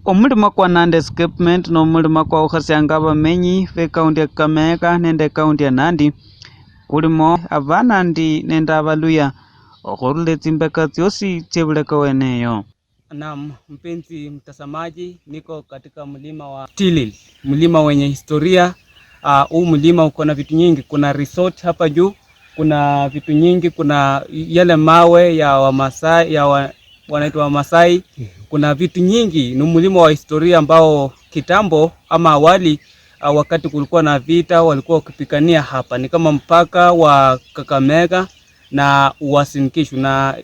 Omulima kwa Nandi escapement n'omulima kwa ukhasanga abamenyi b'ekaunti ya Kakamega nende ekaunti ya Nandi kulimo abanandi nende abaluya okhurula tsimbeka tsiosi tsebuleka weneyo. Naam, mpenzi mtazamaji, niko katika mlima wa Tilil, mlima wenye historia. Huu mlima uko na vitu nyingi, kuna resort hapa juu, kuna vitu nyingi, kuna yale mawe ya Wamasai wanaitwa Wamasai. Kuna vitu nyingi, ni mlima wa historia ambao kitambo ama awali wakati kulikuwa na vita walikuwa wakipigania hapa. Ni kama mpaka wa Kakamega na Uasin Gishu na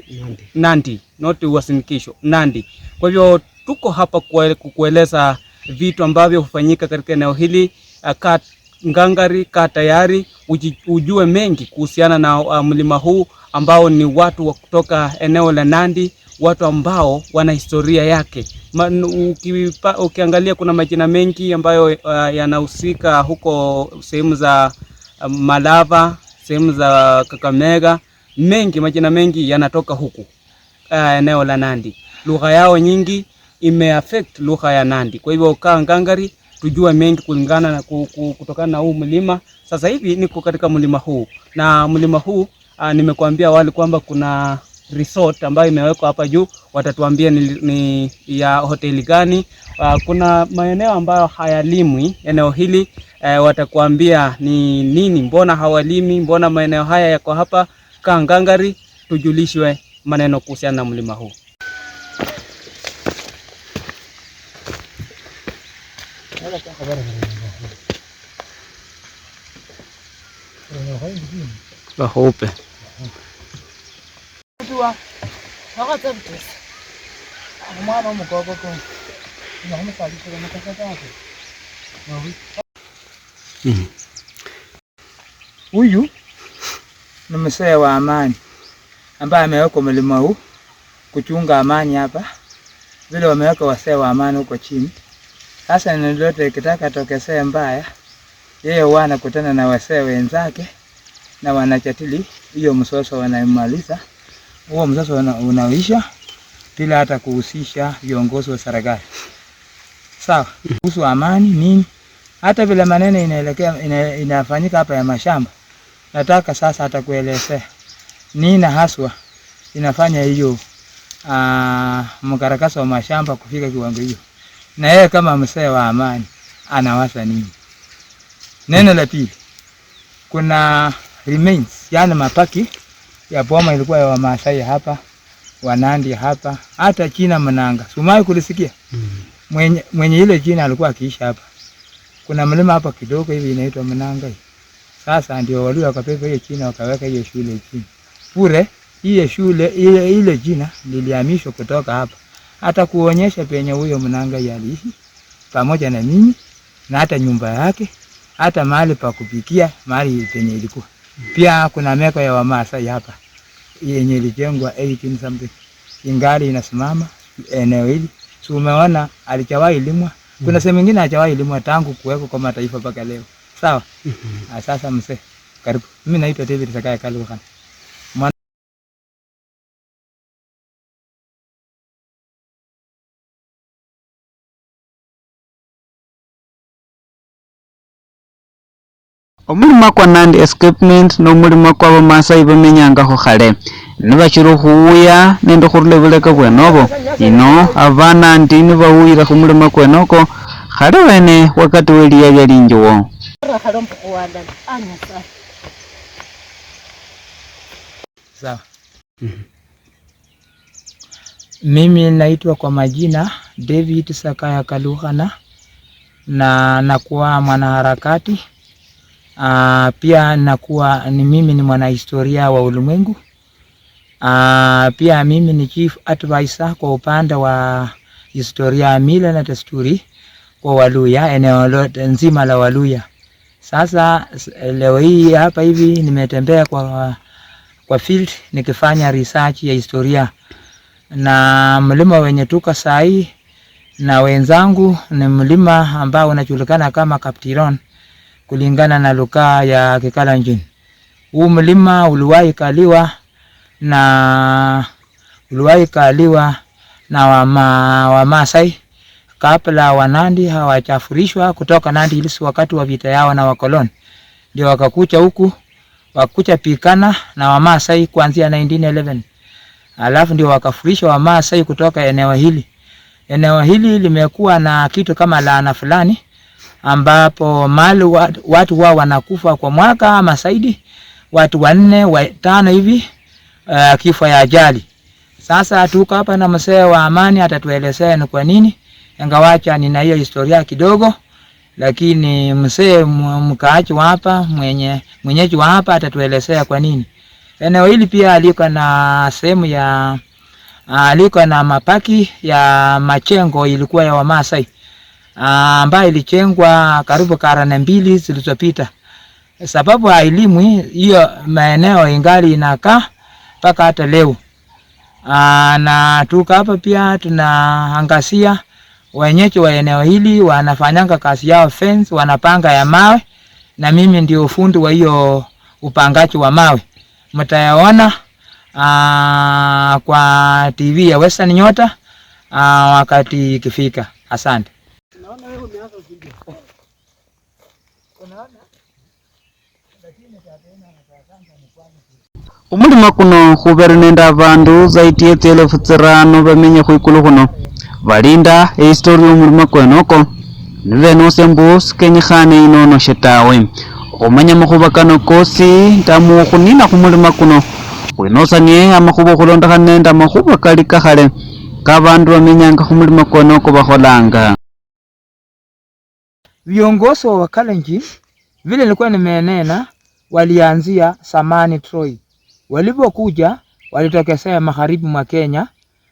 Nandi, not Uasin Gishu, Nandi. Kwa hivyo tuko hapa kukueleza vitu ambavyo hufanyika katika eneo hili. Kaa ngangari, kaa tayari ujue mengi kuhusiana na mlima huu ambao ni watu wa kutoka eneo la Nandi, watu ambao wana historia yake. Ukiangalia kuna majina mengi ambayo yanahusika huko sehemu za Malava, sehemu za Kakamega, majina mengi yanatoka huku eneo la Nandi. Lugha yao nyingi imeaffect lugha ya Nandi. Kwa hivyo kaa ngangari tujue mengi kulingana na kutokana na huu mlima. Sasa hivi niko katika mlima huu, na mlima huu nimekuambia awali kwamba kuna resort ambayo imewekwa hapa juu. Watatuambia ni ya hoteli gani. Kuna maeneo ambayo hayalimwi eneo hili, watakuambia ni nini, mbona hawalimi, mbona maeneo haya yako hapa. Kaa ngangari tujulishwe maneno kuhusiana na mlima huu. Bahope huyu ni mzee wa amani ambaye ameweka mlima huu kuchunga amani hapa, vile wameweka wazee wa amani huko chini. Sasa nilolote kitaka tokesee mbaya, yeye wanakutana na wazee wenzake na wanajadili hiyo msoso, wanaimaliza huo msoso unaisha bila hata kuhusisha viongozi wa serikali. Sawa, kuhusu amani nini, hata vile maneno inafanyika hapa ya mashamba, nataka sasa atakuelezea nini haswa inafanya hiyo mkarakasa wa mashamba kufika kiwango hiyo, na yeye kama mzee wa amani anawaza nini. Neno la pili, kuna remains, yani mapaki ya boma ilikuwa ya Wamasai hapa, Wanandi hapa, hata China Mnanga. Sumai kulisikia? Mwenye ile China alikuwa akiishi hapa. Kuna mlima hapa kidogo hivi inaitwa Mnanga. Sasa ndio wali wakapepa hiyo China wakaweka hiyo shule chini. Pure hiyo shule ile China lilihamishwa kutoka hapa. Hata kuonyesha penye huyo Mnanga aliishi pamoja na mimi, na hata nyumba yake, hata mahali pa kupikia, mahali penye ilikuwa. Pia kuna meko ya Wamasai hapa yenye ilijengwa 18 something, ingali inasimama eneo hili. So umeona alichawahi limwa. Kuna sehemu nyingine hajawahi limwa tangu kuweko kwa mataifa mpaka leo. Sawa? Sasa mzee, karibu. Mimi naitwa David Zakayo Kaluhana. omulima kwa Nandi escapement n'omulima kwa Abamasai bamenyangaho khale nibachira khuwuya nende khurula buleka bwenobo. Ino abanandi nibawuyira khumulima kwenoko khale wene wakati weliya lyalinjiwo. Sawa. Mimi naitwa kwa majina David Zakayo Kaluhana na nakuwa mwanaharakati. Pia nakuwa mimi ni mwanahistoria wa ulimwengu. Pia mimi ni chief advisor kwa upande wa historia, mila na desturi kwa Waluhya, eneo lote nzima la Waluhya. Sasa leo hii hapa hivi nimetembea kwa field nikifanya research ya historia, na mlima wenye tuka sahi na wenzangu ni mlima ambao unajulikana kama Kaptiron kulingana na lugha ya Kikalenjin. Huu mlima uliwahi kaliwa na Wamasai kabla wa Nandi hawachafurishwa kutoka Nandi Hills wakati wa vita yao na wakoloni. Ndio wakakucha huku, wakucha pikana na Wamasai kuanzia 1911. Alafu ndio wakafurishwa Wamasai kutoka eneo hili. Eneo hili limekuwa na kitu kama laana fulani ambapo mali watu wao wanakufa kwa mwaka ama zaidi, watu 4 5 hivi kifo ya ajali. Sasa tuko hapa na mzee wa amani atatuelezea ni kwa nini, ingawacha nina hiyo historia kidogo, lakini mzee mkaaji wa hapa mwenyeji wa hapa atatuelezea kwa nini. Eneo hili pia aliko na sehemu ya aliko na mapaki ya machengo ilikuwa ya Wamasai ambayo ilichengwa karibu karne 2 zilizopita. Sababu ya elimu hiyo maeneo ingali inakaa mpaka hata leo. Na tuko hapa pia tunaangazia wenyeji wa eneo hili wanafanyanga kazi yao fence, wanapanga ya mawe, na mimi ndio fundi wa hiyo upangaji wa mawe. Mtayaona kwa TV ya Western Nyota wakati ikifika. Asante. Naona wewe umeanza video. Unaona? Umulima kuno khubere nende abandu zaidi ye 1500 bamenye khwikulu khuno balinda history y'omulima kwenoko nibenose mbu sikenyikhane inono shetawe khumanya makhuba kano kosi ndamu khunina khumulima kuno khwinosanie amakhuba khulondekhana nende amakhuba kali kakhale kabandu bamenyanga khumulima kwenoko bakholanga. Viongozi wa Kalenjin vile nilikuwa nimenena walianzia Samani Troy. Walipokuja walitokea magharibi mwa Kenya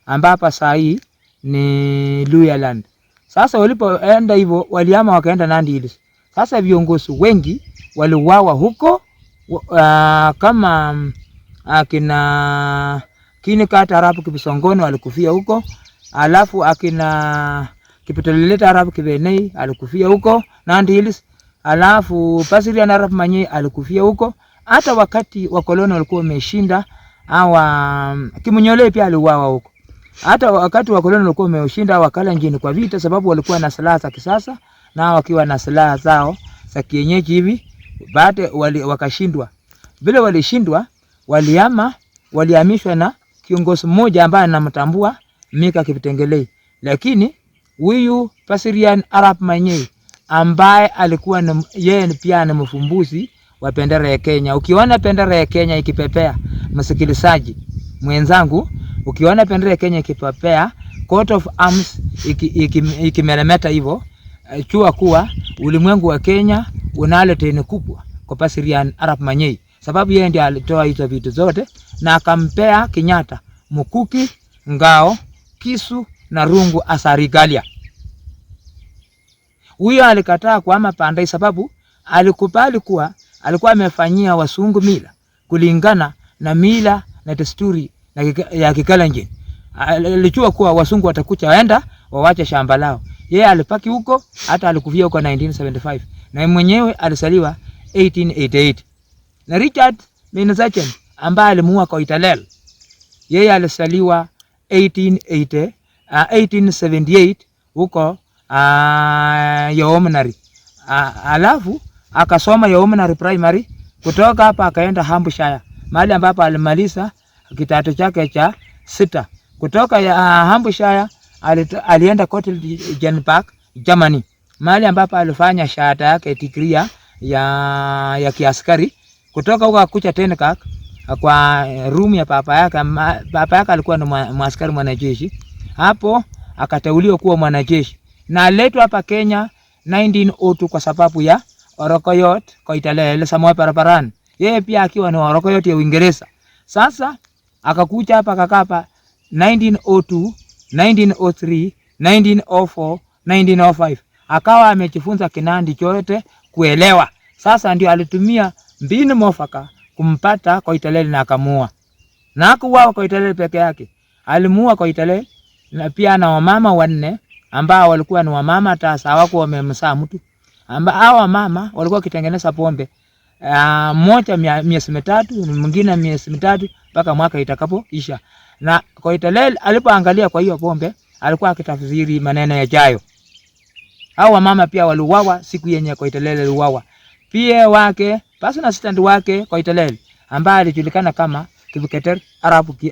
ambapo saa hii ni Luhya land. Sasa walipoenda hivyo waliama wakaenda Nandi Hills. Sasa viongozi wengi waliuawa huko kama akina Kinikata Arabu Kibisongoni walikufia huko, alafu akina Kipitolileta Arabu Kibenei alikufia huko Nandi Hills, alafu Pasirian Arabu Manyei alikufia huko. Hata wakati wakoloni walikuwa wameshinda Kimunyole pia aliuawa huko. Hata wakati wakoloni walikuwa wameshinda Wakalenjin kwa vita, sababu walikuwa na silaha za kisasa na wakiwa na silaha zao za kienyeji hivi, baada wakashindwa. Vile walishindwa, walihamishwa na kiongozi mmoja ambaye anamtambua Mika Kiptengelei. Lakini huyu Pasirian Arab Manyei ambaye alikuwa yeye pia ni mfumbuzi wa bendera ya Kenya. Ukiona bendera ya Kenya ikipepea, msikilizaji mwenzangu, ukiona bendera ya Kenya ikipepea, coat of arms ikimeremeta hivyo, jua kuwa ulimwengu wa Kenya unalo teni kubwa kwa Pasirian Arab Manyei, sababu yeye ndiye alitoa hizo vitu zote na akampea Kenyatta mkuki, ngao, kisu na rungu asarigalia. Huyo alikataa kuhama Pandai sababu alikubali kuwa alikuwa amefanyia wasungu mila kulingana na mila na desturi ya Kikalenjin. Alijua kuwa wasungu watakuja waenda wawache shamba lao. Yeye alipaki huko, hata alikufia huko 1975 na mwenyewe alisaliwa 1888. Na Richard Menzachen ambaye alimuua kwa Italel, yeye alisaliwa 1878 huko Yomenari. Alafu akasoma Yomenari primary, kutoka hapa akaenda Hampshire mahali ambapo alimaliza kidato chake cha 6. Kutoka ya Hampshire alienda Kottingen, Germany, mahali ambapo alifanya shahada yake degree ya kiaskari. Kutoka huko akuja tena kwa room ya papa yake. Papa yake alikuwa ni mwaskari mwanajeshi. Hapo akateuliwa kuwa mwanajeshi na aletwa hapa Kenya 1902 kwa sababu ya Orokoyot kwa Italele Samoa barabarani. Yeye pia akiwa ni Orokoyot ya Uingereza. Sasa akakuja hapa kakapa 1902, 1903, 1904, 1905. akawa amejifunza Kinandi chote kuelewa. Sasa ndio alitumia mbinu mwafaka kumpata Koitalel na akamuua. Na hakuuawa Koitalel peke yake, alimuua Koitalel na pia na wamama 4 ambao walikuwa ni wamama tasa, hawakuwa wamemzaa mtu. Hawa mama walikuwa kitengeneza pombe. Mmoja miezi 3, mwingine miezi 3 mpaka mwaka itakapoisha. Na Koitalel alipoangalia kwa hiyo pombe alikuwa akitafsiri maneno yajayo. Hawa mama pia waliuawa siku yenye Koitalel aliuawa. Pia wake personal assistant wake Koitalel ambaye alijulikana kama Kibiketer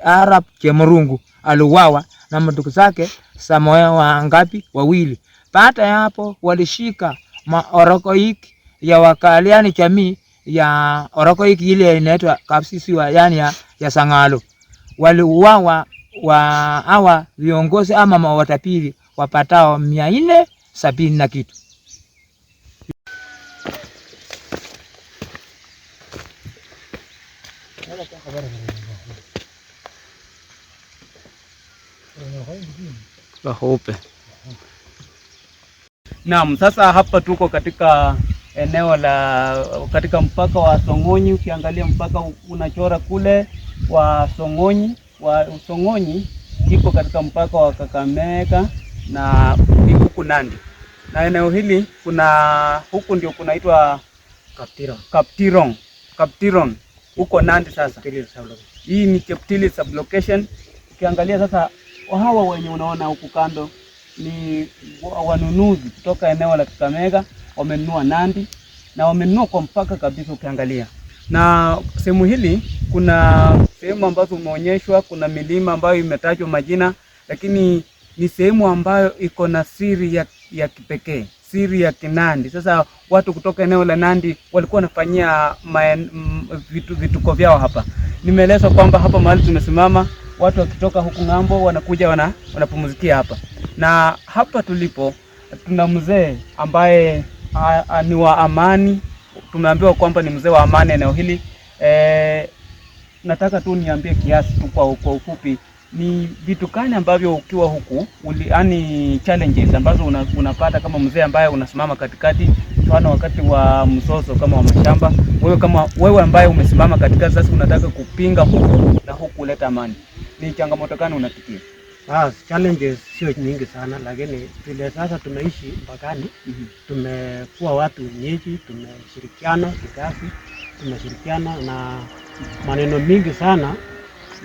Arab Chemurungu aliuawa na ndugu zake Samoa wangapi 2. Baada ya hapo walishika Orokoik ya wakaliani jamii ya Orokoik ile inaitwa Kapsisiwa yani ya Sangalo. Waliuawa hawa viongozi ama mawatapiri wapatao 470 na kitu. Naam, sasa hapa tuko katika eneo katika mpaka wa Song'onyi. Ukiangalia mpaka unachora kule wa Song'onyi, iko katika mpaka wa Kakamega na huku Nandi. Na eneo hili huku ndio kunaitwa Kaptiron huko Nandi. Sasa hii ni Cheptili sublocation. Ukiangalia sasa hawa wenye unaona huku kando ni wanunuzi kutoka eneo la Kakamega, wamenunua Nandi na wamenunua kwa mpaka kabisa. Ukiangalia na sehemu hili kuna sehemu ambazo umeonyeshwa, kuna milima ambayo imetajwa majina, lakini ni sehemu ambayo iko na siri ya kipekee, siri ya Kinandi. Sasa watu kutoka eneo la Nandi walikuwa wanafanyia vituko vyao hapa. Nimeelezwa kwamba hapa mahali tumesimama watu wakitoka huku ng'ambo wanakuja wanapumzikia hapa. Na hapa tulipo tuna mzee ambaye ni wa amani. Tumeambiwa kwamba ni mzee wa amani eneo hili. Nataka tu niambie kiasi tu kwa ufupi, ni vitu gani ambavyo ukiwa huku yani challenges ambazo unapata kama mzee ambaye unasimama katikati, mfano wakati wa mzozo kama wa mashamba, wewe ambaye umesimama katikati sasa unataka kupinga huku na huku kuleta amani, ni changamoto gani unapitia? Challenges sio nyingi sana, lakini vile sasa tumeishi mpakani, tumekuwa watu wenyeji, tumeshirikiana kikazi, tumeshirikiana na maneno mingi sana.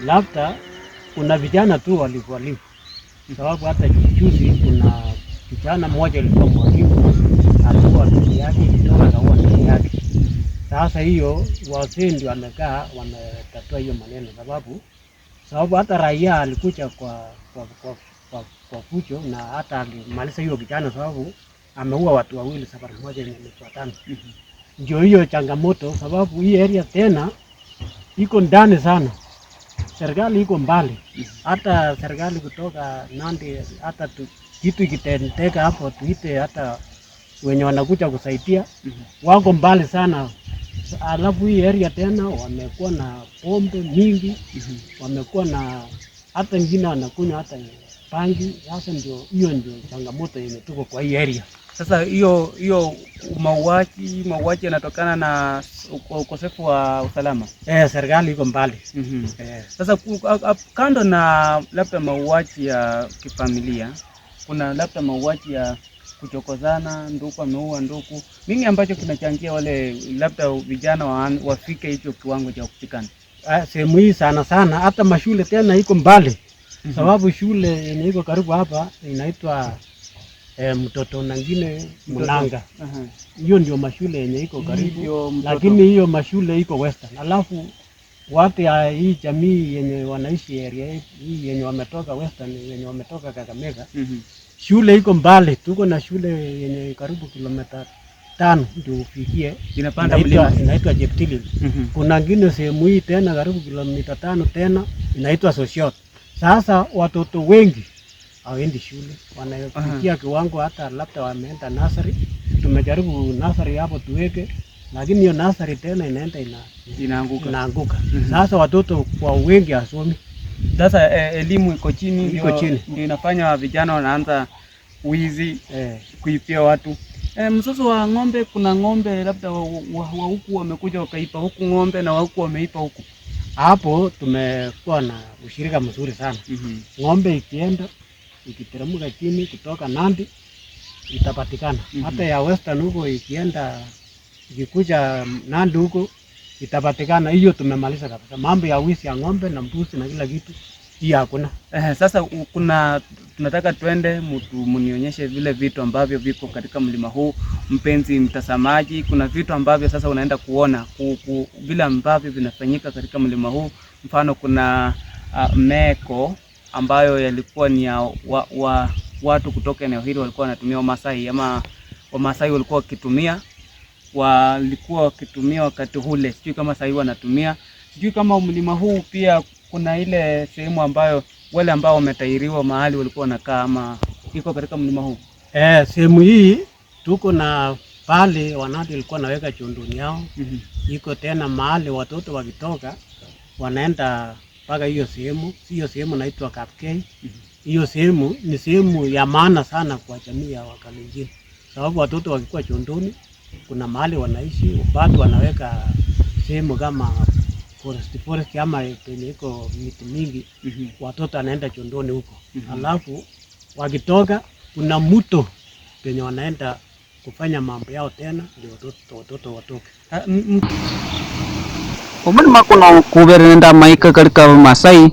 Labda kuna vijana tu walivu, sababu hata juzi kuna kijana mmoja alikuwa mwalimu, alikuwa ndugu yake kutoka kwa ndugu yake. Sasa hiyo wazee ndio wamekaa wametatua hiyo maneno, sababu hata raia alikuja kwa fujo na hata alimaliza hiyo kijana, sababu ameua watu 2 safari moja imefuatana. Ndio hiyo changamoto, sababu hii area tena iko ndani sana, serikali iko mbali. Hata serikali kutoka Nandi hata kitu kitendeka hapo tuite hata wenye wanakuja kusaidia wako mbali sana. Alafu hii area tena wamekuwa na pombe mingi, wamekuwa na hata wengine wanakunywa hata pangi. Sasa ndio changamoto yenye tuko kwa hii area. Sasa hiyo mauaji yanatokana na ukosefu wa usalama. Serikali iko mbali. Sasa kando na labda mauaji ya kifamilia, kuna labda mauaji ya kuchokozana, ndugu ameua ndugu. Nini ambacho kinachangia wale labda vijana wafike hicho kiwango cha kupikana? Sehemu hii sana hata mashule tena iko mbali. Sababu shule yenye iko karibu hapa inaitwa mtoto nangine Munanga. Hiyo ndio mashule yenye iko karibu, lakini hiyo mashule iko western. Alafu watu ya hii jamii yenye wanaishi area hii yenye wametoka western, yenye wametoka Kakamega, shule iko mbali. Tuko na shule yenye karibu kilomita 5 ndio ufikie, inapanda mlima, inaitwa Cheptili. Kuna ngine sehemu hii tena karibu kilomita 5 tena inaitwa Sosiot. Sasa watoto wengi hawaendi shule, wanafikia kiwango hata labda wameenda nursery. Tumejaribu nursery hapo tuweke, lakini hiyo nursery tena inaenda inaanguka. Sasa watoto kwa wengi hasomi. Sasa elimu iko chini, ndio inafanya vijana wanaanza wizi, kuipia watu. Mzozo wa ng'ombe, kuna ng'ombe labda wa huku wamekuja wakaipa huku ng'ombe na wa huku wameipa huku. Hapo tumekuwa na ushirika mzuri sana. Ng'ombe ikienda ikiteremka chini kutoka Nandi itapatikana. Hata ya Western huko ikienda ikikuja Nandi huko itapatikana. Hiyo tumemaliza kabisa. Mambo ya wizi ya ng'ombe na mbuzi na kila kitu hiyo hakuna. Sasa tunataka twende mnionyeshe vile vitu ambavyo viko katika mlima huu, mpenzi mtazamaji. Kuna vitu ambavyo sasa unaenda kuona vile ambavyo vinafanyika katika mlima huu. Mfano kuna meko ambayo yalikuwa ni ya watu kutoka eneo hili walikuwa wanatumia Wamasai, ama Wamasai walikuwa wakitumia wakati ule. Sijui kama sasa hivi wanatumia. Sijui kama mlima huu pia kuna ile sehemu ambayo wale ambao wametairiwa mahali walikuwa wanakaa, ama iko katika mlima huu. Sehemu hii tuko na pale wanadi walikuwa naweka chondoni yao. Iko tena mahali watoto wakitoka wanaenda mpaka hiyo sehemu. Hiyo sehemu inaitwa Kapkei. Hiyo sehemu ni sehemu ya maana sana kwa jamii ya Wakalenjin. Sababu watoto wakikuwa chondoni kuna mahali wanaishi, watu wanaweka sehemu kama forest ama penye iko miti mingi. Watoto anaenda chondoni huko. Alafu wakitoka kuna mto penye wanaenda kufanya mambo yao tena ndio watoto watoke. Umulima kuno kuberenda maika kalika Masai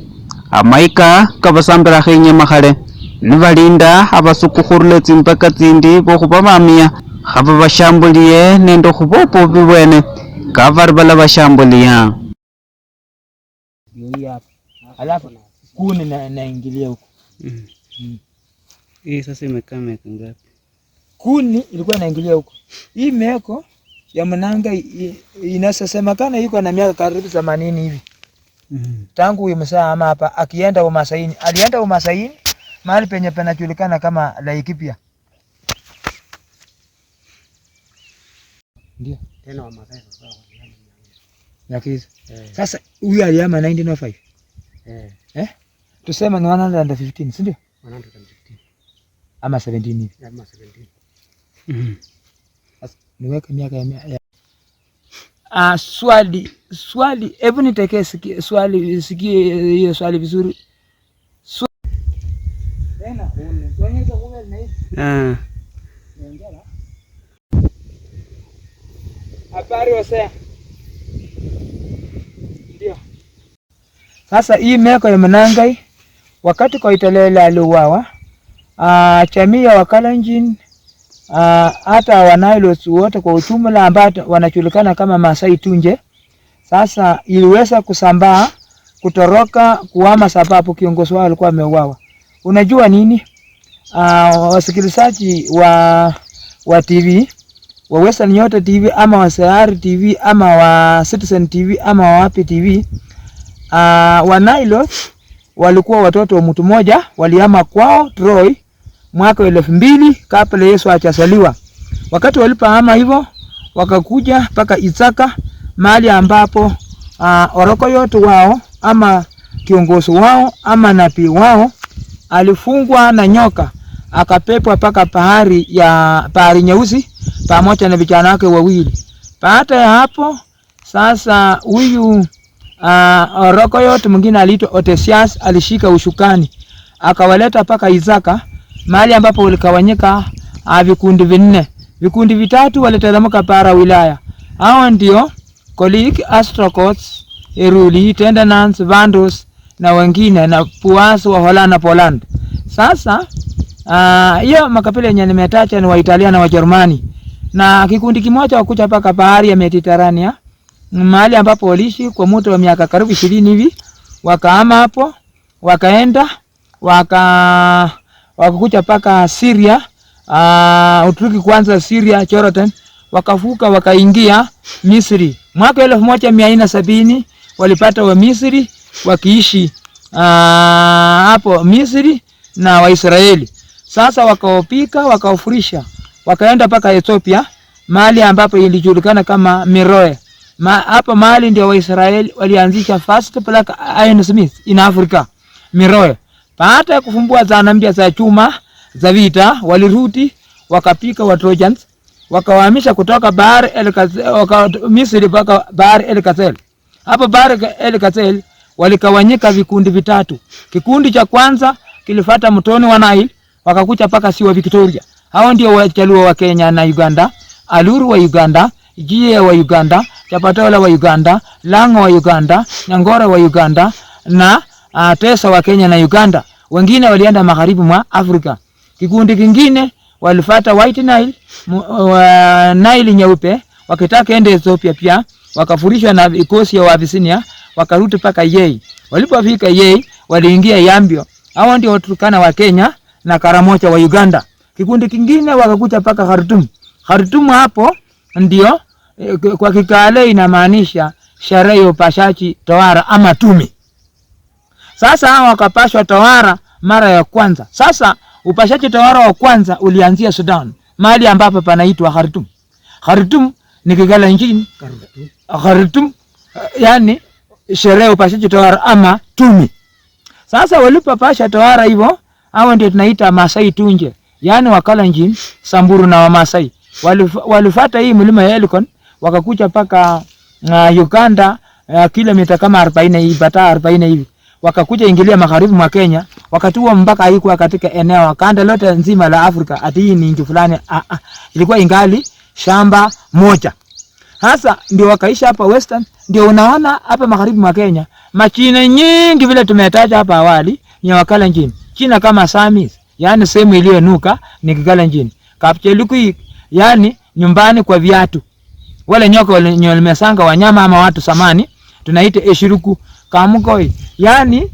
amaika kabasambira khenye makhale nibalinda abasukukhurule tsimpaka tsindi bokhuba bamia khaba bashambuliye nendo khubopo bibwene kavari bala bashambulia. Alafu kuni naingilia huko. Hii sasa imekaa miaka ngapi? Kuni ilikuwa inaingilia huko. Hii meko ya mnanga inasemekana iko na miaka karibu 80 hivi. Tangu huyo mzee ama hapa akienda Umasaini. Alienda Umasaini mahali penye panajulikana kama Laikipia. Ndio. Tena Wamasai sasa Lakini sasa huyu alihama 1905. Tuseme ni 115, si ndio? 115. Ama 17 hivi. Ama 17. Sasa niweke miaka ya swali, hebu nitekee swali, sikie hiyo swali vizuri. Tena unaonyesha kumbe na hivi. Habari wasea. Ndio. Sasa hii meko ya Mnangai wakati kwa Italela aliuawa, jamii ya Wakalenjin hata Wanailos wote kwa ujumla ambao wanajulikana kama Masai Tunje, sasa iliweza kusambaa kutoroka kuhama sababu kiongozi wao alikuwa ameuawa. Unajua nini? Wasikilizaji wa TV, wa Western Nyota TV ama wa Sayari TV ama wa Citizen TV ama wa Wapi TV, Wanailos walikuwa watoto wa mtu mmoja, walihama kwao Troy mwaka 2000 kabla Yesu hajazaliwa. Wakati walipohama hivyo wakakuja mpaka Isaka, mahali ambapo oroko yote wao ama kiongozi wao ama nabii wao alifungwa na nyoka, akapepwa mpaka bahari nyeusi pamoja na vijana wake wawili. Baada ya hapo sasa huyu oroko yote mwingine aliitwa Otesias alishika ushukani, akawaleta mpaka Isaka, mahali ambapo walikawanyika vikundi 4. Vikundi vitatu waliteremka para wilaya. Hao ndio Kolik, Astrocots, Eruli, Tendernans, Vandos na wengine na Puas wa Holland na Poland. Sasa hiyo makabila yenye nimetaja ni wa Italia na wa Germani. Na kikundi kimoja wakuja mpaka bahari ya Mediterania, mahali ambapo waliishi kwa muda wa miaka karibu 20 hivi. Wakahama hapo, wakaenda wakakuja mpaka Syria, Uturuki kwanza, Syria, Jordan, wakavuka wakaingia Misri. Mwaka 1470 walipata wa Misri wakiishi hapo Misri na Waisraeli. Sasa wakaopika wakaofurisha, wakaenda mpaka Ethiopia, mahali ambapo ilijulikana kama Meroe. Hapo mahali ndio Waisraeli walianzisha first black iron in Africa, Meroe. Baada ya kufumbua zana mpya za chuma za vita, walirudi wakapika wa Trojans, wakawahamisha kutoka bahari Misri mpaka bahari El-Kasel. Hapo bahari El-Kasel walikawanyika vikundi vitatu. Kikundi cha kwanza kilifuata mtoni wa Nile, wakakuja paka Ziwa Victoria. Hao ndio Wajaluo wa Kenya na Uganda, Aluru wa Uganda, Jie wa Uganda, Chapatola wa Uganda, Lango wa Uganda, Nyangora wa Uganda na Tesa wa Kenya na Uganda. Wengine walienda magharibi mwa Afrika. Kikundi kingine walifuata White Nile, Nile nyeupe, wakitaka ende Ethiopia pia, wakafurishwa na vikosi ya Abyssinia, wakarudi paka Yei. Walipofika Yei, waliingia Yambio. Hao ndio Turkana wa Kenya na Karamoja wa Uganda. Kikundi kingine wakakuja paka Khartoum. Khartoum hapo ndio kwa Kikale inamaanisha sherehe ya upashaji tohara ama tumi. Sasa hao wakapashwa tohara mara ya kwanza. Sasa upashaji tohara wa kwanza ulianzia Sudan, mahali ambapo panaitwa Khartoum. Khartoum ni Kikalenjin. Khartoum yani sherehe upashaji tohara ama tumi. Sasa walipopasha tohara hivyo, hao ndio tunaita Masai Tunje, yani Wakalenjin, Samburu na Wamasai. Walifuata hii mlima ya Elgon, wakakuja paka Uganda, kilomita kama 40 hivi, bata 40 hivi. Wakakuja ingilia magharibi mwa Kenya, wakatua mpaka haikuwa katika eneo kanda lote nzima la Afrika ati hii ni nchi fulani. Ilikuwa ingali shamba moja. Sasa ndio wakaisha hapa Western, ndio unaona hapa magharibi mwa Kenya machina nyingi vile tumetaja hapa awali ni Wakalenjin. China kama Sammy, yani sehemu iliyonuka ni Kikalenjin. Kapcheluku yani nyumbani kwa viatu. Wale nyoka wale mesanga wanyama ama watu samani tunaita Eshiruku. Kamukoi yani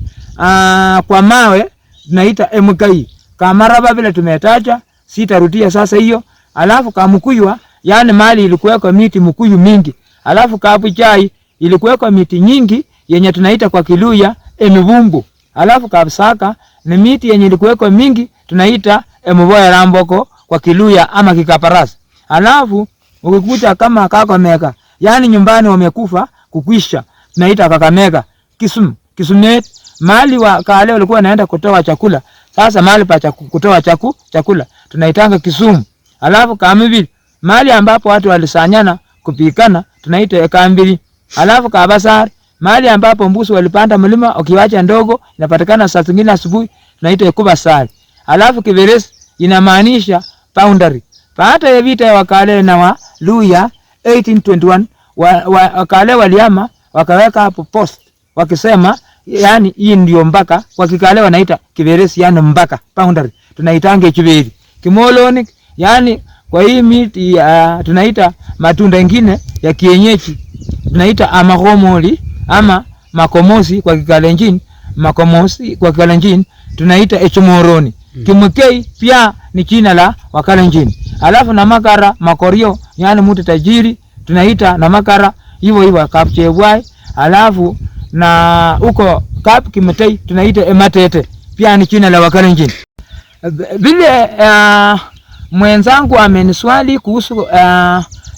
kwa mawe tunaita Emukai. Kamaraba vile tumetaja sitarudia sasa hiyo. Alafu Kamukuywa yani mali ilikuweko miti mkuyu mingi. Alafu Kabuchai ilikuweko miti nyingi yenye tunaita kwa Kiluya emibumbu. Alafu Kabsaka ni miti yenye ilikuweko mingi tunaita emuboya ramboko kwa Kiluya ama Kikaparasi. Alafu ukikuta kama Kakamega yani nyumbani wamekufa kukwisha tunaita Kakamega. Kisumet mali wa kale walikuwa wanaenda kutoa chakula. Sasa mali pa kutoa chakula tunaitanga Kisumu. Alafu Kamibili mali ambapo watu walisanyana kupikana tunaita Ekambili. Alafu Kabasari mali ambapo mbuzi walipanda mlima ukiwacha ndogo inapatikana saa zingine asubuhi tunaita Ekubasari. Alafu Kiberesi inamaanisha boundary. Baada ya vita ya Wakale na wa Luhya 1821 Wakale waliama wakaweka hapo post wakisema yani hii ndio mpaka kwa Kikale wanaita Kiberesi yani mpaka boundary tunaitange Kiberi. Kimoloni yani kwa hii miti tunaita matunda mengine ya kienyeji tunaita amahomoli ama makomosi kwa Kikalenjin, makomosi kwa Kikalenjin tunaita echumoroni. Kimukei pia ni jina la Wakalenjin. Alafu na makara makorio yani mtu tajiri tunaita na makara hivyo hivyo Kapchebwai. Alafu na huko Kap Kimetei tunaita Ematete pia ni jina la Wakalenjin. Vile mwenzangu ameniswali kuhusu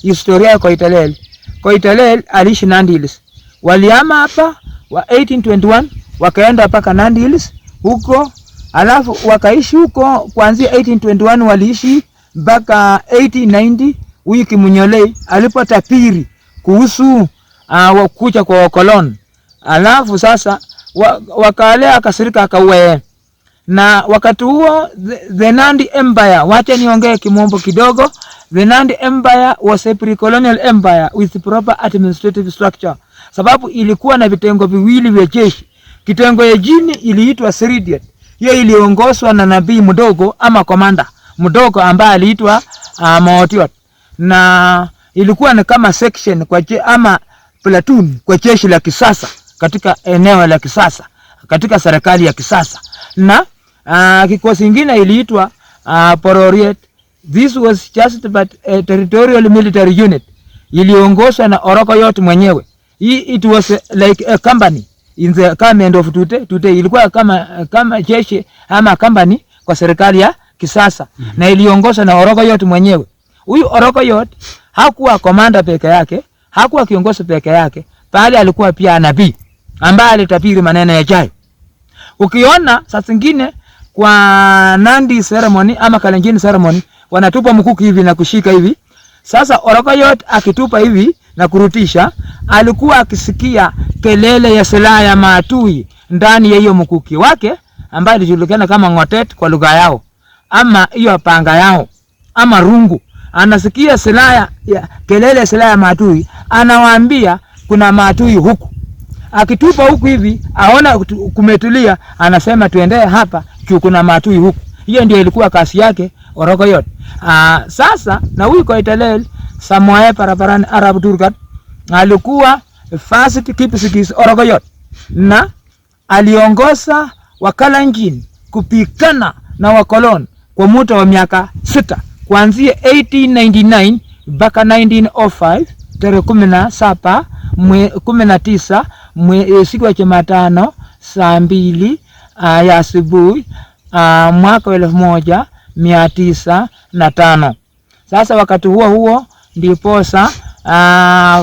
historia ya Koitalel. Koitalel aliishi Nandi Hills. Waliama hapa wa 1821 wakaenda paka Nandi Hills huko. Alafu wakaishi huko kuanzia 1821 waliishi mpaka 1890 wiki Munyolei alipotapiri kuhusu kuja kwa wakoloni. Alafu sasa Wakale akasirika akaua. Na wakati huo the Nandi Empire, wacha niongee kimombo kidogo. The Nandi Empire was a pre-colonial empire with proper administrative structure. Sababu ilikuwa na vitengo viwili vya jeshi. Kitengo ya jini iliitwa Siridiat. Hiyo iliongozwa na nabii mdogo ama komanda mdogo ambaye aliitwa Maotiot. Na ilikuwa ni kama section kwa ama platoon kwa jeshi la kisasa katika eneo la kisasa katika serikali ya kisasa. Na kikosi kingine iliitwa Pororiet. This was just but a territorial military unit. Iliongozwa na Orokoyot mwenyewe. It was like a company in the command of today. Ilikuwa kama jeshi ama company kwa serikali ya kisasa. Na iliongozwa na Orokoyot mwenyewe. Huyu Orokoyot hakuwa komanda peke yake, hakuwa kiongozi peke yake, bali alikuwa pia nabii ambaye alitabiri maneno yajayo. Ukiona saa zingine kwa Nandi ceremony ama Kalenjin ceremony wanatupa mkuki hivi na kushika hivi. Sasa Orokoyot akitupa hivi na kurutisha, alikuwa akisikia kelele ya silaha ya maadui ndani ya hiyo mkuki wake ambayo ilijulikana kama ngotet kwa lugha yao, ama hiyo panga yao ama rungu. Anasikia silaha ya kelele ya silaha ya maadui, anawaambia kuna maadui huku. Akitupa huku hivi, aona kumetulia, anasema tuendee hapa juu kuna maadui huku. Hiyo ndio ilikuwa kasi yake Orokoyot. Sasa na huyu Koitalel Samoe Paraparan Arab Turkat alikuwa first Kipsigis Orokoyot, na aliongoza Wakalenjin kupigana na wakoloni kwa muda wa miaka 6 kuanzia 1899 mpaka 1905 tarehe 17 19 siku ya Jumatano saa 2 ya asubuhi mwaka 1905. Sasa wakati huo ndiposa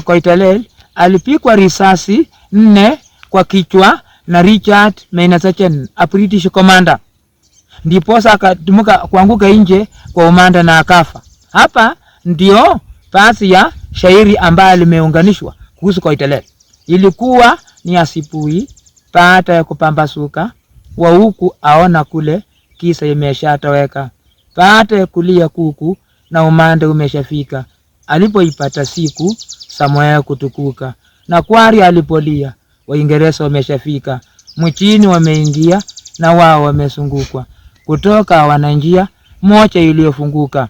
Koitalel alipigwa risasi 4 kwa kichwa na Richard Meinasachen, a British commander. Ndiposa akatumuka kuanguka nje kwa umanda na akafa. Hapa ndio basi ya shairi ambayo limeunganishwa kuhusu Koitalel. Ilikuwa ni asubuhi baada ya kupambasuka, wa huku aona kule kisa imeshatoweka. Baada ya kulia kuku na umande umeshafika, alipoipata siku Samoe kutukuka. Na kwari alipolia, Waingereza wameshafika. Mchini wameingia na wao wamesungukwa. Kutoka wananjia moja iliyofunguka.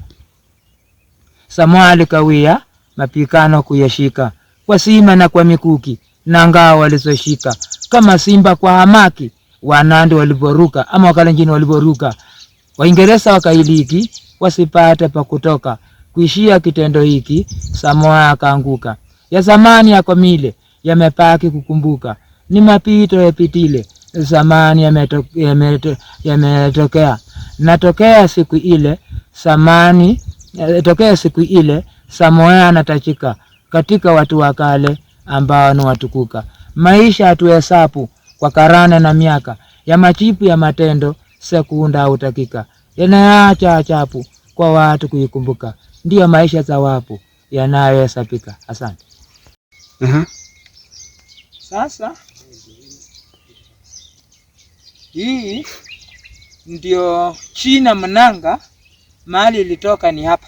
Samoe alikawia mapikano kuyashika, kwa sima na kwa mikuki na ngao walizoshika. Kama simba kwa hamaki, Wanandi waliporuka ama Wakalenjin waliporuka. Waingereza wakailiki wasipate pa kutoka. Kuishia kitendo hiki Samoe akaanguka. Ya zamani yako mile yamepaki kukumbuka, ni mapito yapitile zamani yametokea. Natokea siku ile samani tokea siku ile Samoe anatachika katika watu wa kale ambao ni watukuka. Maisha hatuhesabu kwa karane na miaka ya machipu ya matendo, sekunda au dakika yanaacha achapu kwa watu kuikumbuka. Ndio maisha thawabu yanayohesabika. Asante. Sasa hii ndio China Mnanga, mahali ilitoka ni hapa.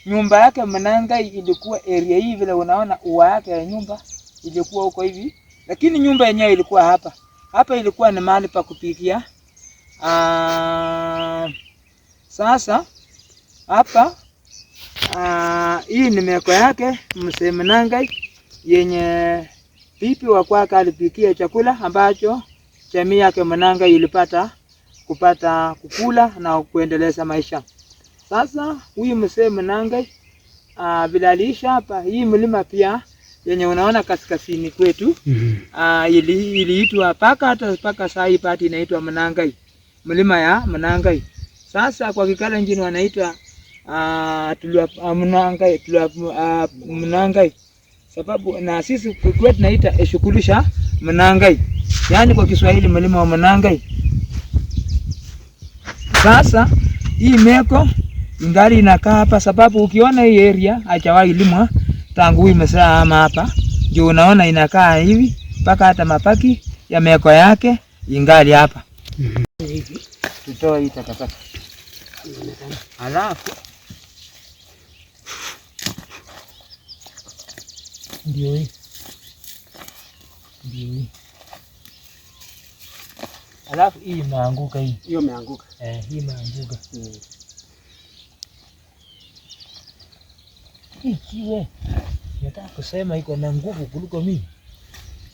Nyumba yake Mnanga ilikuwa area hii, vile unaona ua yake ya nyumba ilikuwa huko hivi, lakini nyumba yenyewe ilikuwa hapa. Hapa ilikuwa ni mahali pa kupikia. Sasa hapa hii ni meko yake Mzee Mnanga, yenye pipi wa kwake alipikia chakula ambacho jamii yake Mnanga ilipata kukula na kuendeleza maisha. Sasa huyu Mzee Mnanga bila alisha hapa, hii mlima pia yenye unaona kaskazini kwetu iliitwa paka saa hii pati inaitwa Mnanga, mlima ya Mnanga. Sasa kwa Kikalenjin wanaita Mnanga, sababu na sisi kwetu tunaita eshukulisha Mnanga, yani kwa Kiswahili mlima wa Mnanga. Sasa hii meko ingali inakaa hapa, sababu ukiona hii area hajawahi limwa tangu imesema hapa, ndio unaona inakaa hivi mpaka hata mapaki ya meko yake ingali hapa. Hivi tutoe hii takataka. Alafu ndio hii. Alafu hii imeanguka hii. Hiyo imeanguka. Hii imeanguka. Hii kiwe. Nataka kusema iko na nguvu kuliko mimi.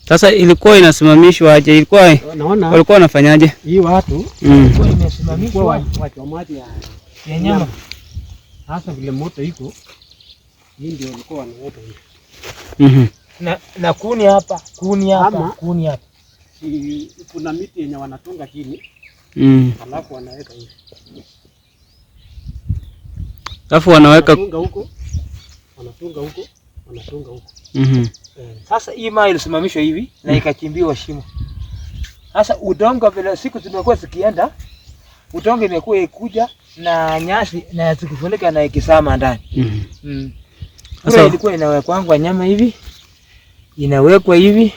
Sasa ilikuwa inasimamishwa aje? Ilikuwa naona walikuwa wanafanyaje? Hii watu ilikuwa imesimamishwa watu wa maji ya nyama. Hasa vile moto iko, hii ndio walikuwa wanaweka hivi. Na kuni hapa. Kuna miti yenye wanatunga chini. Alafu wanaweka hivi. Alafu wanaweka wanatunga huko. Sasa hii maji ilisimamishwa hivi na ikachimbiwa shimo. Sasa udongo vile siku zimekuwa zikienda, udongo imekuwa ikuja na nyasi na tukifunika na ikisama ndani. Sasa ilikuwa inawekwa nyama hivi, inawekwa hivi,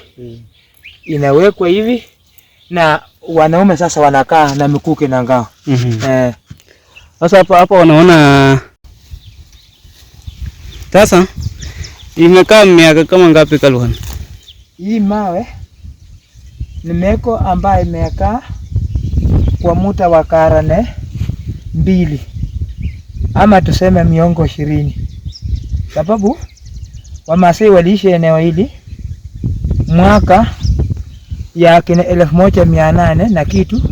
inawekwa hivi, na wanaume sasa wanakaa na mikuki na ngao. Sasa hapa wanaona sasa imekaa miaka kama ngapi Kalwan? Hii mawe ni meko ambayo imekaa kwa muda wa karne 2 ama tuseme miongo 20, sababu Wamasai waliishi eneo hili mwaka ya 1800 na kitu.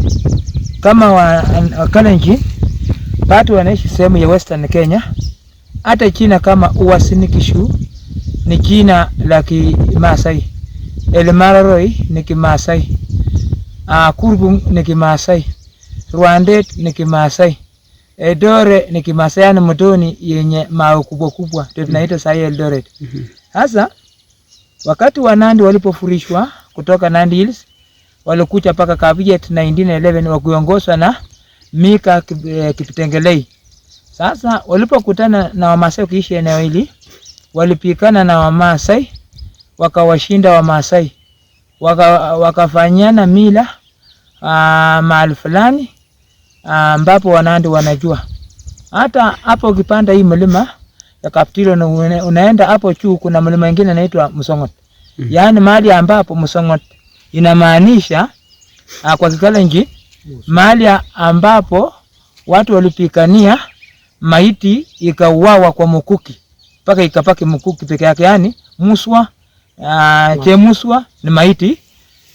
Kama Wakalenjin watu wanaishi sehemu ya Western Kenya, hata China kama Uasin Gishu ni China la Kimasai, Elmaroroi ni Kimasai, Kurbung ni Kimasai, Rwandet ni Kimasai, Edore ni Kimasai, yani mtoni yenye mawe kubwa kubwa ndio tunaita sai Eldoret. Sasa wakati wa Nandi walipofurishwa kutoka Nandi Hills, walikuja paka Kabiet 1911 wakiongozwa na Mika Kiptengelei. Sasa walipokutana na Wamasai kiishi eneo hili, walipikana na Wamasai, wakawashinda Wamasai, wakafanyana mila mahali fulani ambapo Wanandi wanajua. Hata hapo ukipanda hii mlima ya Kaptilo na unaenda hapo juu, kuna mlima mwingine unaitwa Msongot. Yaani mahali ambapo Msongot inamaanisha kwa Kikalenjin mahali ambapo watu walipikania maiti ikauawa kwa mkuki mpaka ikapaki mkuki peke yake, yani muswa chemuswa ni maiti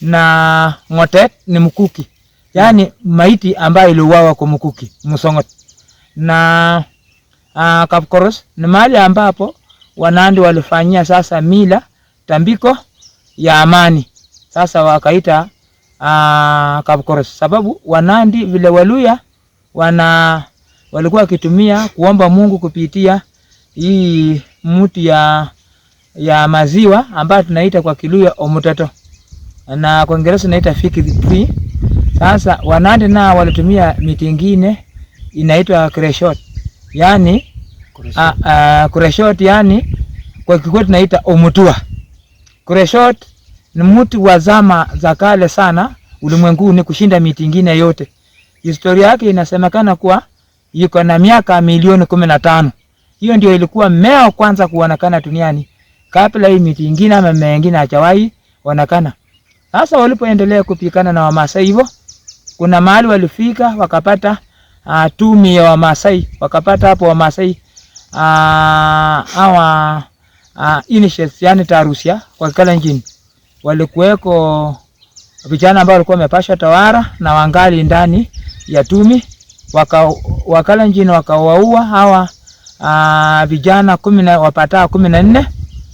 na ngotet ni mkuki, yani maiti ambayo iliuawa kwa mkuki Msongot. Na Kapkoros ni mahali ambapo Wanandi walifanyia sasa mila tambiko ya amani, sasa wakaita Kapkoros, sababu Wanandi vile Waluhya walikuwa wakitumia kuomba Mungu kupitia hii mti ya maziwa ambayo tunaita kwa Kiluhya omuteto na kwa Kiingereza tunaita fig tree. Sasa Wanandi nao walitumia miti ingine inaitwa kreshot, yani kreshot, yani kwa Kikwetu tunaita omutua. Kreshot ni mti wa zama za kale sana ulimwenguni kushinda miti ingine yote. Historia yake inasemekana kuwa yuko na miaka milioni 15. Hiyo ndio ilikuwa mmea wa kwanza kuonekana duniani. Kabla hii miti ingine ama mmea ingine hajawahi onekana. Sasa walipoendelea kupikana na Wamasai hivyo, kuna mahali walifika wakapata tumi ya Wamasai, wakapata hapo Wamasai initiates, yani tarusia kwa Kalenjin. Walikuweko vijana ambao walikuwa wamepasha tawara na wangali ndani ya tumi, Wakalenjin wakawaua hawa vijana 14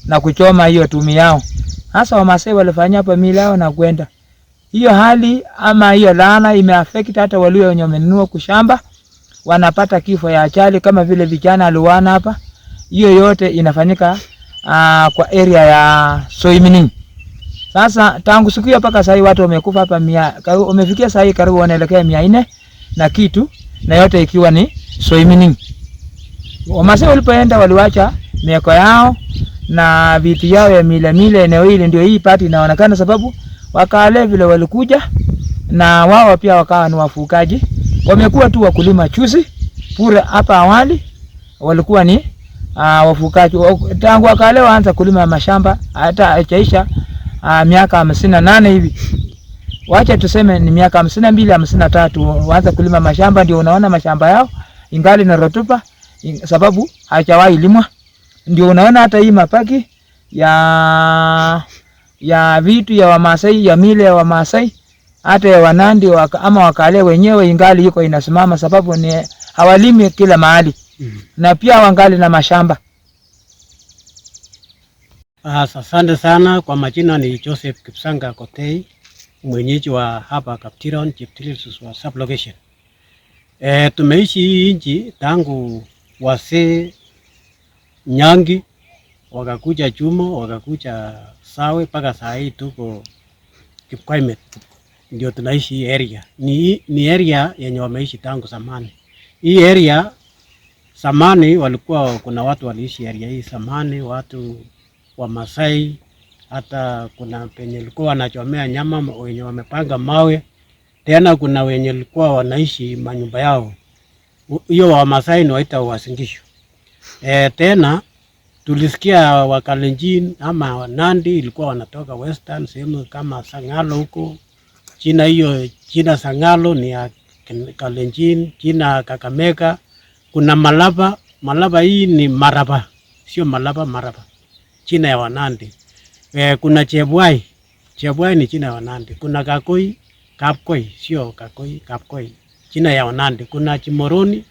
na kuchoma hiyo tumi yao. Hasa Wamasai walifanya hapa mila yao na kwenda. Hiyo hali ama hiyo laana imeaffect hata Waluhya wenye wamenunua kushamba, wanapata kifo ya ajali kama vile vijana aliwana hapa. Hiyo yote inafanyika kwa area ya Soimining. Sasa tangu siku hiyo mpaka sasa watu wamekufa hapa wamefikia sasa karibu wanaelekea 400 na kitu, na yote ikiwa ni Soimining. Wamasai walipoenda waliwacha mieko yao na vitu yao ya mila eneo hili, ndio hii party inaonekana, sababu wakale vile walikuja na wao pia wakawa ni wafugaji. Wamekuwa tu wakulima chuzi pura. Hapa awali walikuwa ni wafugaji. Tangu wakale waanza kulima mashamba hata haijaisha miaka 58 hivi. Wacha tuseme ni miaka 52 53 waanza kulima mashamba, ndio unaona mashamba yao ingali na rotuba sababu hajawahi limwa. Ndio unaona hata hii mapaki ya vitu ya Wamasai, ya mila ya Wamasai, hata ya Wanandi ama Wakale wenyewe ingali yuko inasimama, sababu ni hawalimi kila mahali. Na pia wangali na mashamba. Asante sana. Kwa majina ni Joseph Kipsanga Kotei, mwenyeji wa hapa Kaptiron, Cheptilis wa sublocation. Tumeishi hii nchi tangu wase Nyangi wakakuja Jumo, wakakuja Sawe, paka saa hii tuko Kipkoimet. Ndio tunaishi hii area. Ni area yenye wameishi tangu zamani. hii area zamani walikuwa kuna watu waliishi area hii zamani, watu wa Masai, hata kuna penye walikuwa wanachomea nyama wenye wamepanga mawe, tena kuna wenye walikuwa wanaishi manyumba yao. Hiyo wa Masai ni waita Wasingishu. Tena tulisikia Wakalenjin ama Nandi ilikuwa wanatoka Western, sehemu kama Sangalo huko. Jina hiyo, jina Sangalo ni ya Kalenjin, jina Kakamega. Kuna Malaba, Malaba hii ni Maraba, sio Malaba, Maraba. Jina ya Wanandi. Kuna Chebwai, Chebwai ni jina ya Wanandi. Kuna Kakoi, Kapkoi, sio Kakoi, Kapkoi. Jina ya Wanandi. Kuna Chimoroni,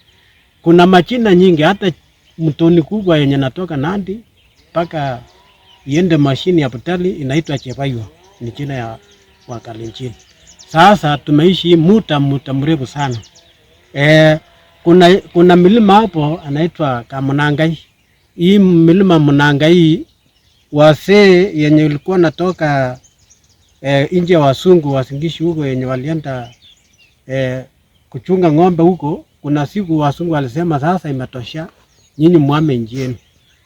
kuna majina nyingi, hata mtoni kubwa yenye natoka Nandi mpaka iende mashini ya Butali inaitwa Chebaiwa, ni jina ya Wakalenjin. Sasa tumeishi muda mrefu sana. Kuna milima hapo anaitwa Kamunangai. Hii milima Munangai wasee yenye ilikuwa natoka nje ya Wasungu Wasingishu huko yenye walienda kuchunga ng'ombe huko. Kuna siku Wasungu walisema sasa imetosha, nyinyi muame njieni.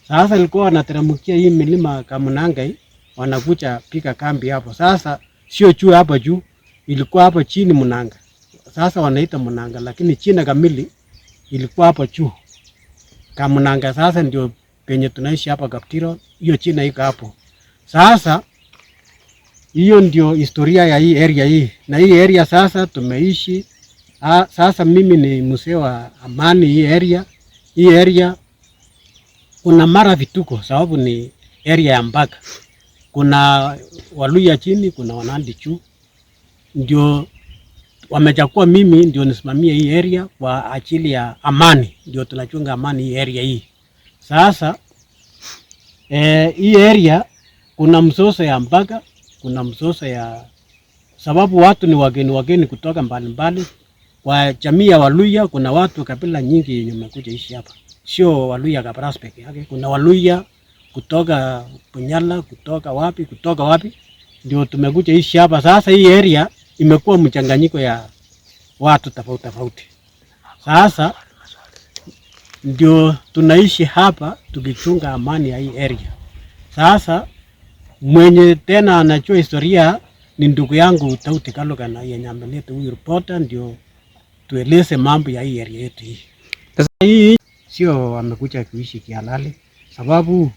Sasa ilikuwa wanateremkia hii milima Kamunangai, wanakuja pika kambi hapo. Sasa sio juu hapo juu, ilikuwa hapo chini Munanga. Sasa wanaita Munanga, lakini china kamili ilikuwa hapo juu Kamunanga. Sasa ndio penye tunaishi hapa Kaptiro, hiyo china iko hapo. Sasa hiyo ndio historia ya hii area hii. Na hii area sasa tumeishi. Sasa mimi ni mzee wa amani hii area. Hii area kuna mara vituko sababu ni area ya mpaka. Kuna Waluhya chini, kuna Wanandi juu. Ndio wamechagua mimi ndio nisimamie hii area kwa ajili ya amani. Ndio tunachunga amani hii area hii. Sasa hii area kuna mzozo ya mpaka, kuna mzozo ya sababu watu ni wageni kutoka mbalimbali. Kwa jamii ya Waluhya kuna watu kabila nyingi yenye wamekuja ishi hapa. Sio Waluhya Kabras peke yake, kuna Waluhya kutoka Punyala, kutoka wapi ndio tumekuja ishi hapa. Sasa hii area imekuwa mchanganyiko ya watu tofauti. Sasa ndio tunaishi hapa tukichunga amani ya hii area. Sasa mwenye tena anajua historia ni ndugu yangu Tauti Kaloga na yenye ameleta huyu reporter, ndio tueleze mambo ya hii area yetu hii. Sasa hii sio amekuja kuishi kihalali, sababu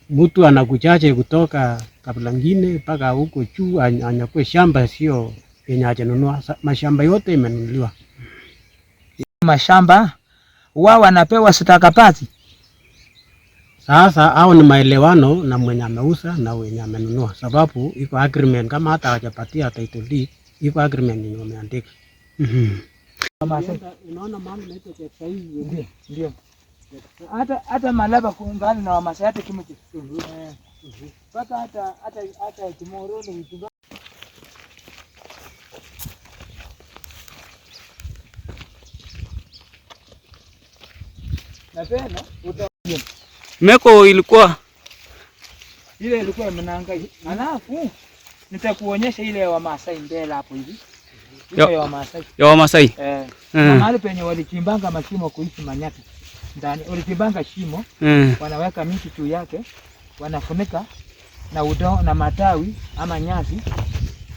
mtu anakujaje kutoka kabila ngine mpaka huko juu anyakue shamba sio yenye hajanunua. Mashamba yote imenunuliwa. Mashamba wao wanapewa stakabadhi. Sasa hao ni maelewano na mwenye ameuza na mwenye amenunua, sababu iko agreement. Kama hata hajapatia title deed, iko agreement yenye wameandika. Unaona mambo naitwa kwa hivi ndio. Hata Malaba kuungana na Wamasai hata kimti. Paka hata Kimoroni mtu. Na tena Meko ilikuwa ile ilikuwa Munangai. Alafu nitakuonyesha ile ya Wamasai mbele hapo hivi. Ile ya Wamasai. Ya Wamasai. Mahali penye walichimbanga mashimo kuishi manyata. Ndani walichimbanga shimo, wanaweka miti juu yake, wanafunika na udongo na matawi ama nyasi.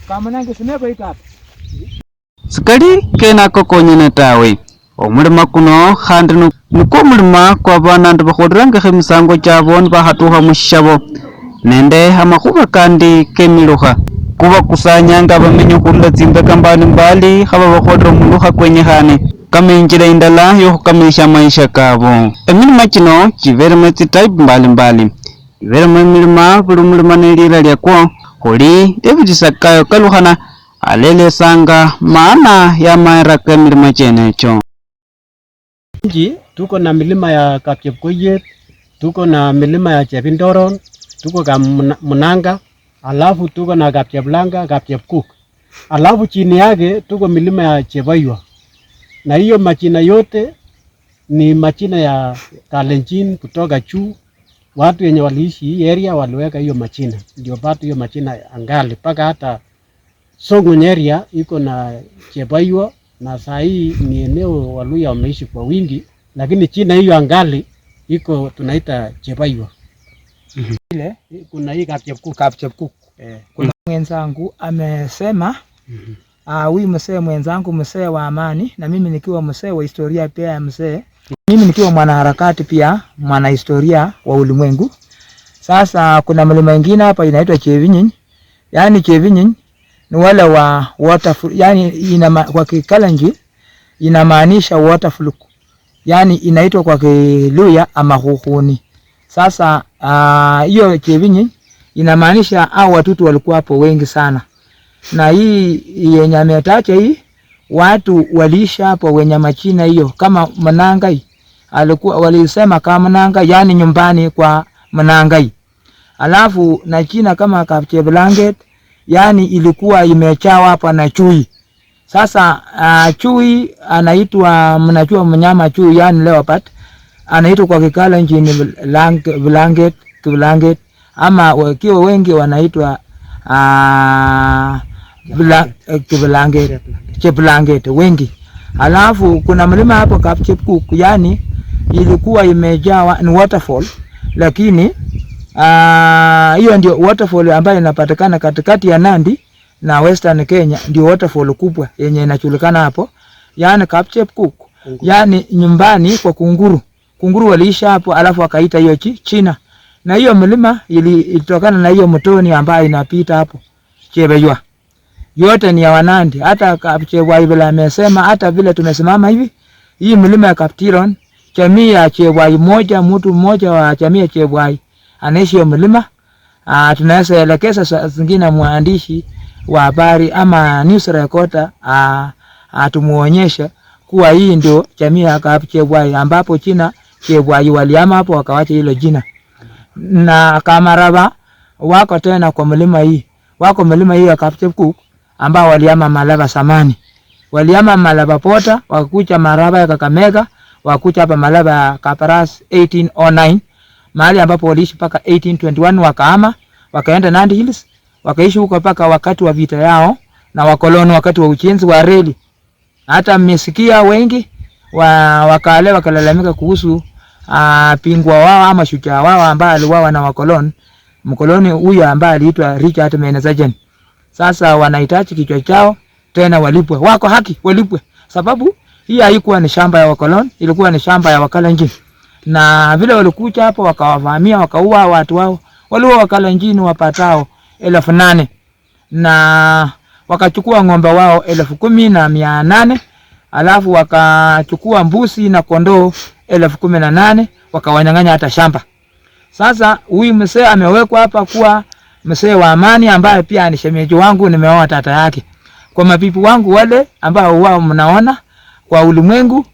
Kama nange simeko iko hapa. Sikali kena kokonyene tawe. Omulima kuno khandi nuko mulima kwa banandu bakholanga khemisango kyabo nibahatuha mushabo nende amakhuba kandi kemilukha kuba kusanyanga bamenye khurula tsimbeka mbalimbali khaba bakholera mulukha kwenyekhane kamenjila indala yokhukamilisha maisha kabo. Emilima kino kiberemo tsitype mbalimbali, iberemo emilima buli mulima nelila lyakwo. Khuli David Zakayo kalukhana alelesanga maana ya maera kemilima kyenecho. Tuko na milima ya Kapchepkoyet, tuko na milima ya Chepindoron, tuko Munanga, alafu tuko na Kapcheplanga, Kapchepkuk. Alafu chini yake tuko milima ya Chebaiwa. Na hiyo majina yote ni majina ya Kalenjin kutoka juu. Watu wenye waliishi hii area waliweka hiyo majina. Ndio bado hiyo majina angali. Paka hata Songo area iko na Chebaiwa na saa hii ni eneo Waluhya wameishi kwa wingi, lakini china hiyo angali iko tunaita Chepaiwa. Ile kuna hii Kapchepkuk. Kuna mwenzangu amesema huyu mzee mwenzangu, mzee wa amani, na mimi nikiwa mzee wa historia pia ya mzee, mimi nikiwa mwanaharakati pia mwana historia wa ulimwengu. Sasa kuna mlima mwingine hapa inaitwa Chevinyiny. Yani Chevinyiny ni wale wa waterfall, yani kwa Kikalenjin inamaanisha waterfall. Yani inaitwa kwa Kiluhya amahuhuni. Sasa hiyo Chevinyiny inamaanisha hao watoto walikuwa hapo wengi sana. Na hii yenye ametacha hii watu waliisha hapo wenye machina hiyo kama Mnangai. Alikuwa walisema kama Mnangai, yani nyumbani kwa Mnangai. Alafu na china kama Kapcheblanget, yani ilikuwa imechawa hapa na chui. Sasa chui anaitwa, mnajua mnyama chui, yani leopard, anaitwa kwa Kikalenjin blanket, ama wakiwa wengi wanaitwa Cheplanget wengi. Alafu kuna mlima hapo Kapchepkuk, yani ilikuwa imejawa ni waterfall, lakini hiyo ndio waterfall ambayo inapatikana katikati ya Nandi na Western Kenya, ndio waterfall kubwa yenye inajulikana hapo, yani Kapchepkuk. Yani nyumbani kwa kunguru. Kunguru waliisha hapo, alafu akaita hiyo China. Na hiyo mlima ilitokana na hiyo mtoni ambayo inapita hapo Chepaiwa. Yote ni ya Wanandi. Hata Kapchepwai bila amesema, hata vile tumesimama hivi, hii mlima ya Kaptiron, jamii ya Chepwai moja, mtu mmoja wa jamii ya Chepwai anaishi hiyo mlima. Tunaweza elekeza saa zingine mwandishi wa habari ama news recorder tumuonyeshe kuwa hii ndio jamii ya Kapchepwai, ambapo China Chepwai waliama hapo wakawacha hilo jina. Na Kamaraba wako tena kwa mlima hii. Wako mlima hii ya Kapchepkuk ambao waliama Malaba samani. Waliama Malaba Pota, wakakucha Maraba ya Kakamega, wakakucha hapa Malaba ya Kaparas 1809, mahali ambapo waliishi paka 1821 wakaama, wakaenda Nandi Hills, wakaishi huko paka wakati wa vita yao na wakoloni wakati wa ujenzi wa reli. Hata mmesikia wengi wakale wakalalamika kuhusu pingwa wao ama shujaa wao ambaye aliuawa na wakoloni. Mkoloni huyu ambaye aliitwa Richard Menezajen. Sasa wanahitaji kichwa chao tena walipwe. Wako haki walipwe. Sababu hii haikuwa ni shamba ya wakoloni, ilikuwa ni shamba ya Wakalenjin. Na vile walikuja hapo wakawavamia, wakaua watu wao. Waliua Wakalenjin wapatao 8,000 na wakachukua ng'ombe wao 10,800, alafu wakachukua mbuzi na kondoo 18,000, wakawanyang'anya hata shamba. Sasa huyu mzee amewekwa hapa kuwa mzee wa amani, ambaye pia ni shemeji wangu, nimeoa tata yake. Kwa mabibi wangu wale ambao wao mnaona kwa ulimwengu,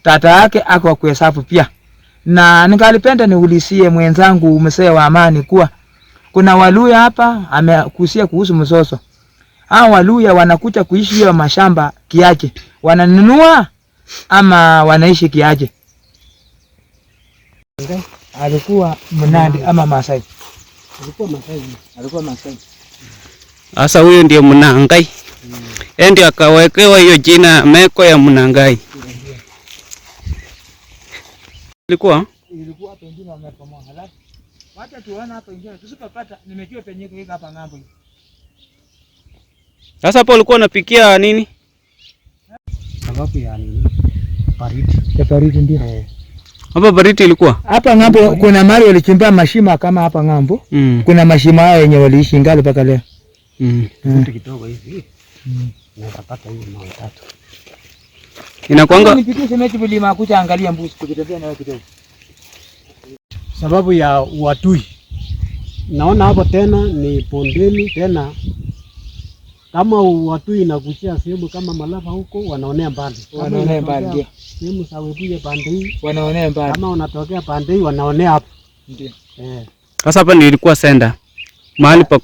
tata yake ako kuhesabu pia. Na ningalipenda niulizie mwenzangu mzee wa amani kuwa kuna Waluhya hapa amekusia kuhusu mzozo. Hao Waluhya wanakuja kuishi hiyo mashamba kiaje? Wananunua ama wanaishi kiaje? Alikuwa Mnandi ama Masai? Alikuwa Masai. Sasa huyo ndio Mnangai. Ndio akawekewa hiyo jina meko ya Mnangai. Ilikuwa pengine wamepomoa. Halafu wacha tuone hapa ingine tusipopata, nimejua penye hiki hapa ngambo hii. Sasa hapo ulikuwa unapikia nini? Sababu ya nini? Baridi. Ya baridi ndio. Hapa baridi ilikuwa? Hapa ngambo kuna mali walichimbia mashima kama hapa ngambo. Kuna mashima haya yenye waliishi ngali mpaka leo. Kitu kidogo hivi. Napata hiyo mawe 3. Inakuanga nipitie semeji mlima kuja angalia mbuzi kujitembea na wewe kidogo. Sababu ya watui. Naona hapo tena ni pondeni tena. Kama watui inakushia sehemu kama Malaba huko wanaonea mbali. Wanaonea mbali ndio. Sehemu sawebuye pande hii wanaonea mbali. Kama unatokea pande hii wanaonea hapo. Ndio. Sasa hapa nilikuwa senda. Mahali pa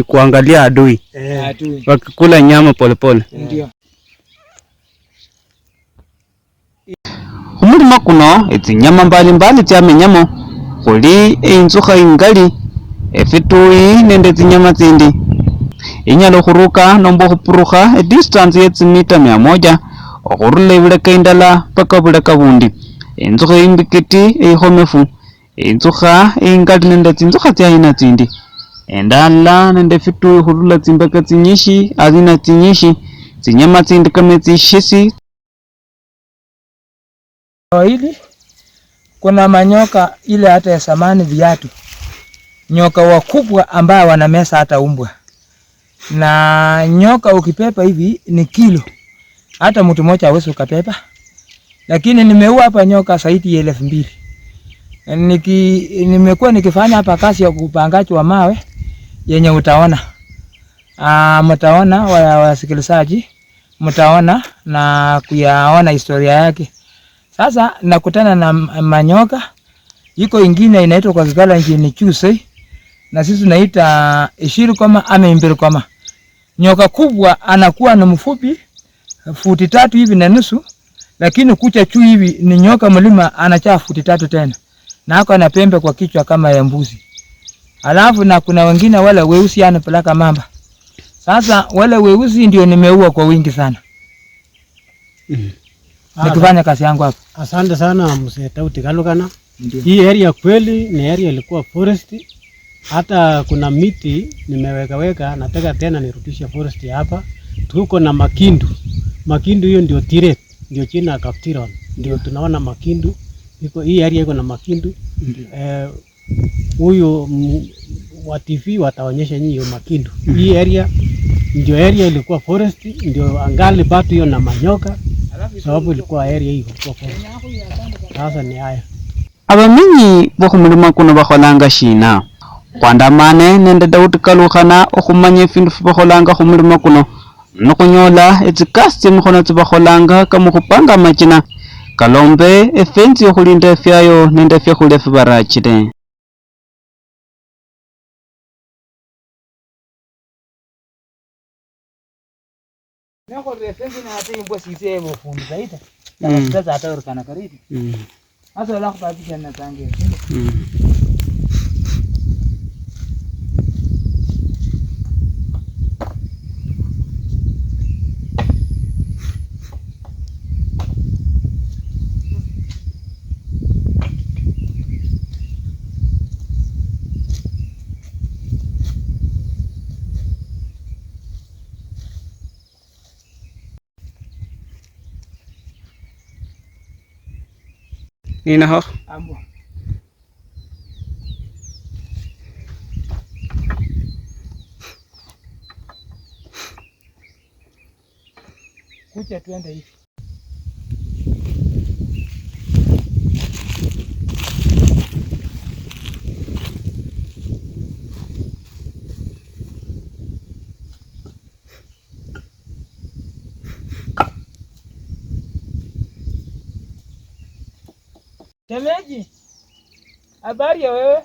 kuangalia adui. Adui. Wakikula nyama polepole. Ndio. Umulima kuno ezinyama mbalimbali tyamenyamo khuli inzukha ingali, efitui nende zinyama zindi. Inyala khuruka nomba khupurukha distance ye tsimita 100 okhurula ebuleka indala paka buleka bundi. Enzukha imbikiti eikhomefu, enzukha ingali nende tsinzukha tsaina tsindi. Endala nende fitu khurula tsimbeka tsinyishi azina tsinyishi, tsinyama tsindi kama tsishisi. Hili kuna manyoka ile hata ya samani viatu. Nyoka wakubwa ambao wanamesa hata umbwa. Na nyoka ukipepa hivi ni kilo. Hata mtu mmoja hawezi ukapepa. Lakini nimeua hapa nyoka zaidi ya 2,000. Nimekuwa nikifanya hapa kazi ya upangaji wa mawe yenye utaona. Mtaona wasikilizaji, mtaona na kuyaona historia yake. Sasa nakutana na manyoka. Iko ingine inaitwa kwa Zakayo nchini Chuse. Na sisi tunaita ishirikoma ama imbirikoma. Nyoka kubwa anakuwa na mfupi futi 3 hivi na nusu, lakini kucha juu hivi ni nyoka mlima anachaa futi 3 tena. Na hako ana pembe kwa kichwa kama ya mbuzi. Alafu na kuna wengine wale weusi anapeleka mamba. Sasa wale weusi ndio nimeua kwa wingi sana. Nikifanya kazi yangu hapa. Asante sana Mzee Tauti Kalukana. Hii area kweli ni area ilikuwa forest. Hata kuna miti nimeweka, nataka tena nirudishe forest hapa. Tuko na makindu. Makindu hiyo ndio tiret, ndio china ya Kaptiron. Ndio tunaona makindu. Hii area iko na makindu. Huyo wa TV wataonyesha nyinyi makindu. Hii area ndio area ilikuwa forest, ndio angali bado hiyo na manyoka. Sababu ilikuwa area hiyo kwa forest. Sasa ni haya. Abamenyi bokhumulima kuno bakholanga shina. Kwandamane nende Tauti Kalukana okhumanya efindu fibakholanga khumulima kuno. Nokhunyola etsikasi tsemikhono tsibakholanga kama khupanga amachina. Kalombe efensi yokhulinda efyayo nende efyakhulya fibarachile. Nako refensi na hata imbo sisi fundi zaidi. Sasa hata urukana karibu. Sasa wala kupatisha na tangi. Nina ho. Ambo. Kucha tuende hivi. Shemeji, habari ya wewe?